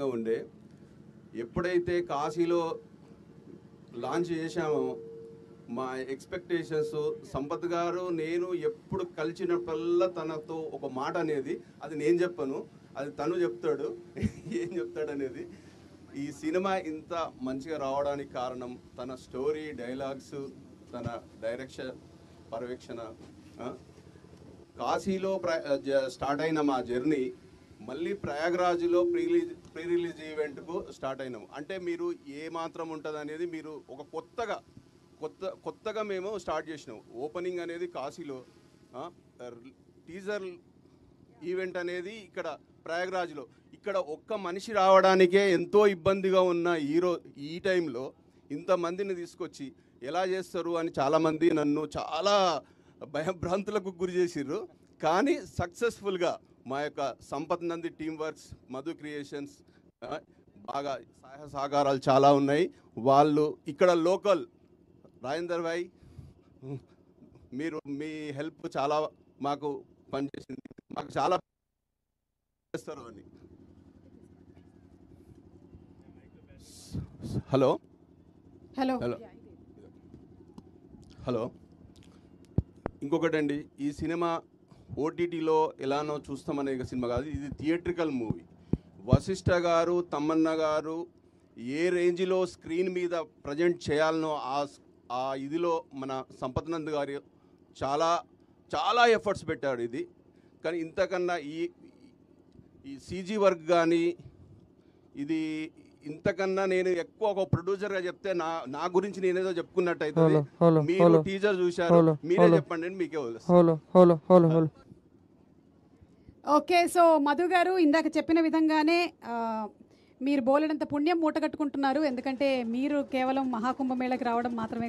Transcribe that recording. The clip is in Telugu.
ఉండే ఎప్పుడైతే కాశీలో లాంచ్ చేశామో మా ఎక్స్పెక్టేషన్స్ సంపత్ గారు నేను ఎప్పుడు కలిసినప్పుడల్లా తనతో ఒక మాట అనేది అది నేను చెప్పను, అది తను చెప్తాడు ఏం చెప్తాడు అనేది. ఈ సినిమా ఇంత మంచిగా రావడానికి కారణం తన స్టోరీ, డైలాగ్స్, తన డైరెక్షన్, పర్యవేక్షణ. కాశీలో స్టార్ట్ అయిన మా జర్నీ మళ్ళీ ప్రయాగ్రాజ్లో ప్రీ రిలీజ్ ఈవెంట్కు స్టార్ట్ అయినాము. అంటే మీరు ఏ మాత్రం ఉంటుంది అనేది మీరు ఒక కొత్తగా మేము స్టార్ట్ చేసినాం. ఓపెనింగ్ అనేది కాశీలో, టీజర్ ఈవెంట్ అనేది ఇక్కడ ప్రయాగ్రాజ్లో. ఇక్కడ ఒక్క మనిషి రావడానికే ఎంతో ఇబ్బందిగా ఉన్న ఈ టైంలో ఇంతమందిని తీసుకొచ్చి ఎలా చేస్తారు అని చాలామంది నన్ను చాలా భయభ్రాంతులకు గురి చేసిర్రు. కానీ సక్సెస్ఫుల్గా మా యొక్క Sampath Nandi team works, Madhu creations బాగా సహాయ సహకారాలు చాలా ఉన్నాయి. వాళ్ళు ఇక్కడ లోకల్ రాజేందర్ భాయ్ మీ హెల్ప్ చాలా మాకు పనిచేసింది, మాకు చాలా చేస్తారు అని. హలో హలో హలో హలో ఇంకొకటండి, ఈ సినిమా ఓటీటీలో ఎలానో చూస్తామనే సినిమా కాదు, ఇది థియేట్రికల్ మూవీ. వశిష్ఠ గారు, తమ్మన్న గారు ఏ రేంజ్లో స్క్రీన్ మీద ప్రజెంట్ చేయాలనో ఆ ఇదిలో మన సంపత్ నంద్ గారు చాలా చాలా ఎఫర్ట్స్ పెట్టాడు ఇది. కానీ ఇంతకన్నా ఈ సీజీ వర్క్ కానీ ఇది ఇంతకన్నా నేను ఎక్కువ ఒక ప్రొడ్యూసర్గా చెప్తే నా గురించి నేనేదో చెప్పుకున్నట్టయితే. మీరు టీజర్ చూశారు, మీరే చెప్పండి, మీకే వదిలేస్తాను. ఓకే, సో మధు గారు ఇందాక చెప్పిన విధంగానే మీరు బోలెడంత పుణ్యం మూటగట్టుకుంటున్నారు. ఎందుకంటే మీరు కేవలం మహాకుంభమేళకి రావడం మాత్రమే